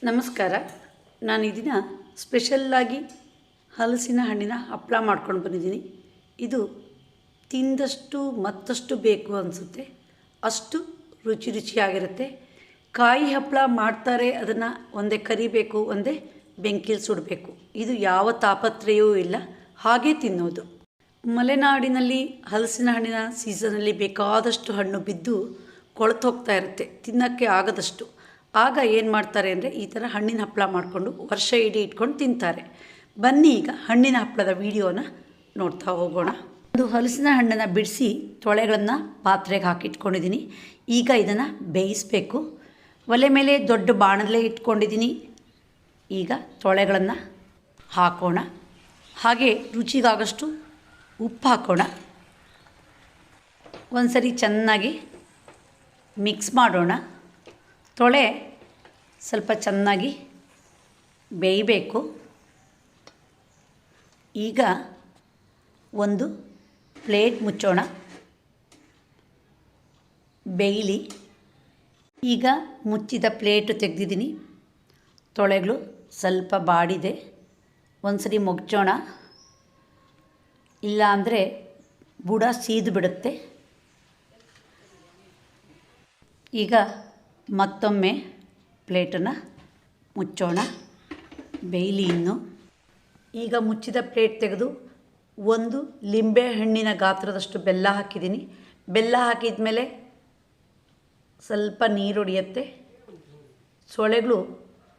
ನಮಸ್ಕಾರ. ನಾನು ಈ ದಿನ ಸ್ಪೆಷಲ್ಲಾಗಿ ಹಲಸಿನ ಹಣ್ಣಿನ ಹಪ್ಪಳ ಮಾಡ್ಕೊಂಡು ಬಂದಿದ್ದೀನಿ. ಇದು ತಿಂದಷ್ಟು ಮತ್ತಷ್ಟು ಬೇಕು ಅನಿಸುತ್ತೆ, ಅಷ್ಟು ರುಚಿ ರುಚಿಯಾಗಿರುತ್ತೆ. ಕಾಯಿ ಹಪ್ಪಳ ಮಾಡ್ತಾರೆ, ಅದನ್ನು ಒಂದೇ ಕರಿಬೇಕು, ಒಂದೇ ಬೆಂಕಿಲಿ ಸುಡಬೇಕು. ಇದು ಯಾವ ತಾಪತ್ರಯವೂ ಇಲ್ಲ, ಹಾಗೇ ತಿನ್ನೋದು. ಮಲೆನಾಡಿನಲ್ಲಿ ಹಲಸಿನ ಹಣ್ಣಿನ ಸೀಸನಲ್ಲಿ ಬೇಕಾದಷ್ಟು ಹಣ್ಣು ಬಿದ್ದು ಕೊಳೆತು ಹೋಗ್ತಾ ಇರುತ್ತೆ, ತಿನ್ನೋಕ್ಕೆ ಆಗದಷ್ಟು. ಆಗ ಏನು ಮಾಡ್ತಾರೆ ಅಂದರೆ ಈ ಥರ ಹಣ್ಣಿನ ಹಪ್ಪಳ ಮಾಡಿಕೊಂಡು ವರ್ಷ ಇಡೀ ಇಟ್ಕೊಂಡು ತಿಂತಾರೆ. ಬನ್ನಿ ಈಗ ಹಣ್ಣಿನ ಹಪ್ಪಳದ ವಿಡಿಯೋನ ನೋಡ್ತಾ ಹೋಗೋಣ. ಒಂದು ಹಲಸಿನ ಹಣ್ಣನ್ನು ಬಿಡಿಸಿ ತೊಳೆಗಳನ್ನು ಪಾತ್ರೆಗೆ ಹಾಕಿಟ್ಕೊಂಡಿದ್ದೀನಿ. ಈಗ ಇದನ್ನು ಬೇಯಿಸಬೇಕು. ಒಲೆ ಮೇಲೆ ದೊಡ್ಡ ಬಾಣಲೆ ಇಟ್ಕೊಂಡಿದ್ದೀನಿ. ಈಗ ತೊಳೆಗಳನ್ನು ಹಾಕೋಣ. ಹಾಗೆ ರುಚಿಗಾಗಷ್ಟು ಉಪ್ಪು ಹಾಕೋಣ. ಒಂದು ಸರಿ ಚೆನ್ನಾಗಿ ಮಿಕ್ಸ್ ಮಾಡೋಣ. ತೊಳೆ ಸ್ವಲ್ಪ ಚೆನ್ನಾಗಿ ಬೇಯಬೇಕು. ಈಗ ಒಂದು ಪ್ಲೇಟ್ ಮುಚ್ಚೋಣ, ಬೇಯಲಿ. ಈಗ ಮುಚ್ಚಿದ ಪ್ಲೇಟು ತೆಗೆದಿದ್ದೀನಿ. ತೊಳೆಗಳು ಸ್ವಲ್ಪ ಬಾಡಿದೆ, ಒಂದು ಸರಿ ಮುಚ್ಚೋಣ, ಇಲ್ಲ ಅಂದರೆ ಬುಡ ಸೀದು ಬಿಡುತ್ತೆ. ಈಗ ಮತ್ತೊಮ್ಮೆ ಪ್ಲೇಟನ್ನು ಮುಚ್ಚೋಣ, ಬೇಯಲಿ ಇನ್ನು. ಈಗ ಮುಚ್ಚಿದ ಪ್ಲೇಟ್ ತೆಗೆದು ಒಂದು ಲಿಂಬೆ ಹಣ್ಣಿನ ಗಾತ್ರದಷ್ಟು ಬೆಲ್ಲ ಹಾಕಿದ್ದೀನಿ. ಬೆಲ್ಲ ಹಾಕಿದ ಮೇಲೆ ಸ್ವಲ್ಪ ನೀರು ಹೊಡೆಯುತ್ತೆ. ಸೊಳೆಗಳು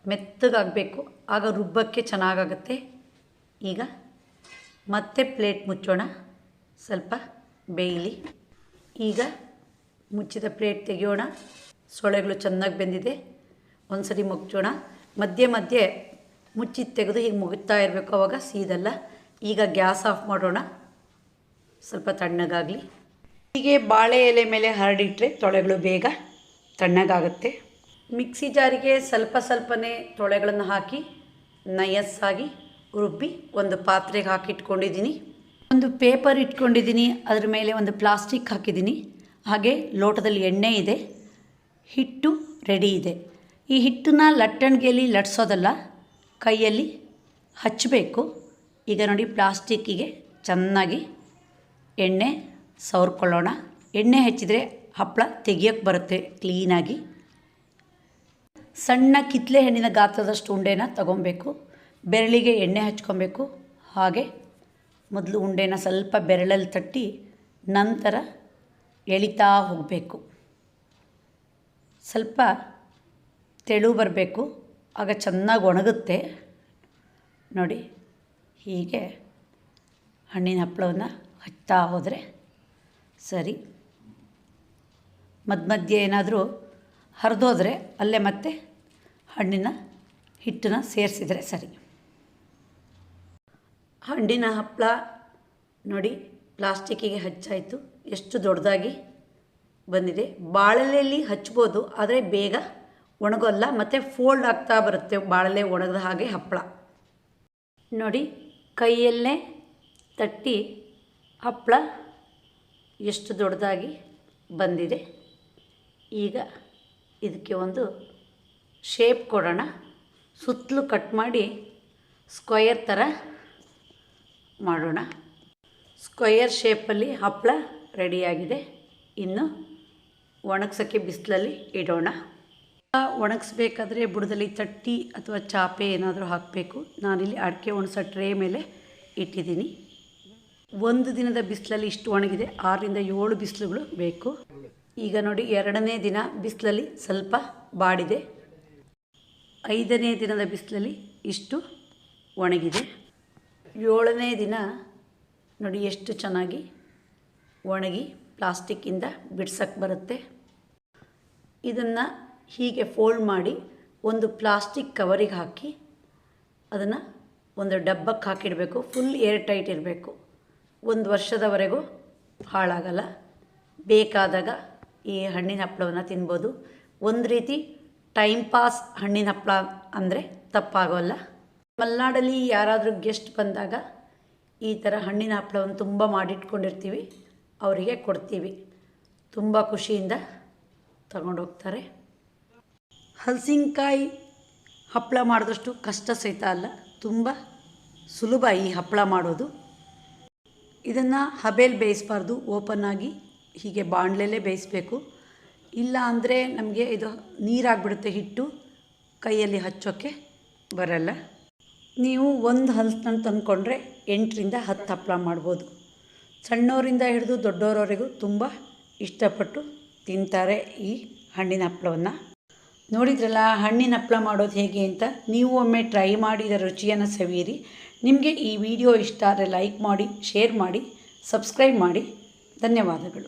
ಮೆತ್ತಗಾಗಬೇಕು, ಆಗ ರುಬ್ಬಕ್ಕೆ ಚೆನ್ನಾಗಾಗುತ್ತೆ. ಈಗ ಮತ್ತೆ ಪ್ಲೇಟ್ ಮುಚ್ಚೋಣ, ಸ್ವಲ್ಪ ಬೇಯಲಿ. ಈಗ ಮುಚ್ಚಿದ ಪ್ಲೇಟ್ ತೆಗೆಯೋಣ. ಸೊಳೆಗಳು ಚೆನ್ನಾಗಿ ಬೆಂದಿದೆ. ಒಂದು ಸರಿ ಮುಚ್ಚೋಣ. ಮಧ್ಯೆ ಮಧ್ಯೆ ಮುಚ್ಚಿದ ತೆಗೆದು ಹೀಗೆ ಮುಗಿತಾ ಇರಬೇಕು, ಆವಾಗ ಸೀದಲ್ಲ. ಈಗ ಗ್ಯಾಸ್ ಆಫ್ ಮಾಡೋಣ, ಸ್ವಲ್ಪ ತಣ್ಣಗಾಗಲಿ. ಹೀಗೆ ಬಾಳೆ ಎಲೆ ಮೇಲೆ ಹರಡಿಟ್ರೆ ತೊಳೆಗಳು ಬೇಗ ತಣ್ಣಗಾಗುತ್ತೆ. ಮಿಕ್ಸಿ ಜಾರಿಗೆ ಸ್ವಲ್ಪ ಸ್ವಲ್ಪನೇ ತೊಳೆಗಳನ್ನು ಹಾಕಿ ನಯಸ್ಸಾಗಿ ರುಬ್ಬಿ ಒಂದು ಪಾತ್ರೆಗೆ ಹಾಕಿಟ್ಕೊಂಡಿದ್ದೀನಿ. ಒಂದು ಪೇಪರ್ ಇಟ್ಕೊಂಡಿದ್ದೀನಿ, ಅದರ ಮೇಲೆ ಒಂದು ಪ್ಲಾಸ್ಟಿಕ್ ಹಾಕಿದ್ದೀನಿ. ಹಾಗೆ ಲೋಟದಲ್ಲಿ ಎಣ್ಣೆ ಇದೆ, ಹಿಟ್ಟು ರೆಡಿ ಇದೆ. ಈ ಹಿಟ್ಟನ್ನು ಲಟ್ಟಣಿಗೆಯಲ್ಲಿ ಲಟ್ಸೋದಲ್ಲ, ಕೈಯಲ್ಲಿ ಹಚ್ಚಬೇಕು. ಈಗ ನೋಡಿ, ಪ್ಲಾಸ್ಟಿಕ್ಕಿಗೆ ಚೆನ್ನಾಗಿ ಎಣ್ಣೆ ಸವರ್ಕೊಳ್ಳೋಣ. ಎಣ್ಣೆ ಹಚ್ಚಿದರೆ ಹಪ್ಪಳ ತೆಗಿಯೋಕ್ಕೆ ಬರುತ್ತೆ ಕ್ಲೀನಾಗಿ. ಸಣ್ಣ ಕಿತ್ತಲೆ ಹಣ್ಣಿನ ಗಾತ್ರದಷ್ಟು ಉಂಡೆನ ತಗೊಬೇಕು. ಬೆರಳಿಗೆ ಎಣ್ಣೆ ಹಚ್ಕೊಬೇಕು. ಹಾಗೆ ಮೊದಲು ಉಂಡೆನ ಸ್ವಲ್ಪ ಬೆರಳಲ್ಲಿ ತಟ್ಟಿ ನಂತರ ಎಳಿತಾ ಹೋಗಬೇಕು. ಸ್ವಲ್ಪ ತೆಳು ಬರಬೇಕು, ಆಗ ಚೆನ್ನಾಗಿ ಒಣಗುತ್ತೆ. ನೋಡಿ, ಹೀಗೆ ಹಣ್ಣಿನ ಹಪ್ಪಳವನ್ನು ಹಚ್ತಾ ಹೋದರೆ ಸರಿ. ಮಧ್ಯೆ ಏನಾದರೂ ಹರಿದೋದ್ರೆ ಅಲ್ಲೇ ಮತ್ತೆ ಹಣ್ಣಿನ ಹಿಟ್ಟನ್ನು ಸೇರಿಸಿದರೆ ಸರಿ. ಹಣ್ಣಿನ ಹಪ್ಪಳ ನೋಡಿ, ಪ್ಲಾಸ್ಟಿಕ್ಕಿಗೆ ಹಚ್ಚಾಯಿತು, ಎಷ್ಟು ದೊಡ್ಡದಾಗಿ ಬಂದಿದೆ. ಬಾಳೆಲೆಯಲ್ಲಿ ಹಚ್ಬೋದು, ಆದರೆ ಬೇಗ ಒಣಗೋಲ್ಲ, ಮತ್ತು ಫೋಲ್ಡ್ ಆಗ್ತಾ ಬರುತ್ತೆ ಬಾಳೆಲೆ ಒಣಗಿದ ಹಾಗೆ ಹಪ್ಪಳ. ನೋಡಿ, ಕೈಯಲ್ಲೇ ತಟ್ಟಿ ಹಪ್ಪಳ ಎಷ್ಟು ದೊಡ್ಡದಾಗಿ ಬಂದಿದೆ. ಈಗ ಇದಕ್ಕೆ ಒಂದು ಶೇಪ್ ಕೊಡೋಣ. ಸುತ್ತಲೂ ಕಟ್ ಮಾಡಿ ಸ್ಕ್ವಯರ್ ಥರ ಮಾಡೋಣ. ಸ್ಕ್ವಯರ್ ಶೇಪಲ್ಲಿ ಹಪ್ಪಳ ರೆಡಿಯಾಗಿದೆ. ಇನ್ನು ಒಣಗ್ಸೋಕ್ಕೆ ಬಿಸಿಲಲ್ಲಿ ಇಡೋಣ. ಒಣಗಿಸ್ಬೇಕಾದ್ರೆ ಬುಡದಲ್ಲಿ ತಟ್ಟಿ ಅಥವಾ ಚಾಪೆ ಏನಾದರೂ ಹಾಕಬೇಕು. ನಾನಿಲ್ಲಿ ಅಡಿಕೆ ಒಣಸೋ ಟ್ರೇ ಮೇಲೆ ಇಟ್ಟಿದ್ದೀನಿ. ಒಂದು ದಿನದ ಬಿಸಿಲಲ್ಲಿ ಇಷ್ಟು ಒಣಗಿದೆ. 6 ರಿಂದ 7 ಬಿಸಿಲುಗಳು ಬೇಕು. ಈಗ ನೋಡಿ, 2ನೇ ದಿನ ಬಿಸಿಲಲ್ಲಿ ಸ್ವಲ್ಪ ಬಾಡಿದೆ. 5ನೇ ದಿನದ ಬಿಸಿಲಲ್ಲಿ ಇಷ್ಟು ಒಣಗಿದೆ. 7ನೇ ದಿನ ನೋಡಿ ಎಷ್ಟು ಚೆನ್ನಾಗಿ ಒಣಗಿ ಪ್ಲಾಸ್ಟಿಕ್ಕಿಂದ ಬಿಡ್ಸಕ್ಕೆ ಬರುತ್ತೆ. ಇದನ್ನು ಹೀಗೆ ಫೋಲ್ಡ್ ಮಾಡಿ ಒಂದು ಪ್ಲಾಸ್ಟಿಕ್ ಕವರಿಗೆ ಹಾಕಿ ಅದನ್ನು ಒಂದು ಡಬ್ಬಕ್ಕೆ ಹಾಕಿಡಬೇಕು. ಫುಲ್ ಏರ್ ಟೈಟ್ ಇರಬೇಕು. 1 ವರ್ಷದವರೆಗೂ ಹಾಳಾಗಲ್ಲ. ಬೇಕಾದಾಗ ಈ ಹಣ್ಣಿನ ಹಪ್ಪಳವನ್ನು ತಿನ್ಬೋದು. ಒಂದು ರೀತಿ ಟೈಮ್ ಪಾಸ್ ಹಣ್ಣಿನ ಹಪ್ಪಳ ಅಂದರೆ ತಪ್ಪಾಗೋಲ್ಲ. ಮಲೆನಾಡಲ್ಲಿ ಯಾರಾದರೂ ಗೆಸ್ಟ್ ಬಂದಾಗ ಈ ಥರ ಹಣ್ಣಿನ ಹಪ್ಪಳವನ್ನು ತುಂಬ ಮಾಡಿಟ್ಕೊಂಡಿರ್ತೀವಿ, ಅವರಿಗೆ ಕೊಡ್ತೀವಿ. ತುಂಬ ಖುಷಿಯಿಂದ ತಗೊಂಡೋಗ್ತಾರೆ. ಹಲಸಿನಕಾಯಿ ಹಪ್ಪಳ ಮಾಡಿದಷ್ಟು ಕಷ್ಟ ಸಹಿತ ಅಲ್ಲ, ತುಂಬ ಸುಲಭ ಈ ಹಪ್ಪಳ ಮಾಡೋದು. ಇದನ್ನು ಹಬೇಲಿ ಬೇಯಿಸಬಾರ್ದು, ಓಪನ್ನಾಗಿ ಹೀಗೆ ಬಾಣಲೆಲೇ ಬೇಯಿಸಬೇಕು. ಇಲ್ಲ ಅಂದರೆ ನಮಗೆ ಇದು ನೀರಾಗಿಬಿಡುತ್ತೆ, ಹಿಟ್ಟು ಕೈಯಲ್ಲಿ ಹಚ್ಚೋಕ್ಕೆ ಬರಲ್ಲ. ನೀವು ಒಂದು ಹಲಸನ್ನು ತಂದುಕೊಂಡ್ರೆ 8ರಿಂದ 10 ಹಪ್ಪಳ ಮಾಡ್ಬೋದು. ಸಣ್ಣವರಿಂದ ಹಿಡಿದು ದೊಡ್ಡವರವರೆಗೂ ತುಂಬ ಇಷ್ಟಪಟ್ಟು ತಿಂತಾರೆ ಈ ಹಣ್ಣಿನ ಹಪ್ಪಳವನ್ನು. ನೋಡಿದ್ರಲ್ಲ ಹಣ್ಣಿನ ಹಪ್ಪಳ ಮಾಡೋದು ಹೇಗೆ ಅಂತ. ನೀವು ಒಮ್ಮೆ ಟ್ರೈ ಮಾಡಿ ಇದರ ರುಚಿಯನ್ನು ಸವಿಯಿರಿ. ನಿಮಗೆ ಈ ವಿಡಿಯೋ ಇಷ್ಟ ಆದರೆ ಲೈಕ್ ಮಾಡಿ, ಶೇರ್ ಮಾಡಿ, ಸಬ್ಸ್ಕ್ರೈಬ್ ಮಾಡಿ. ಧನ್ಯವಾದಗಳು.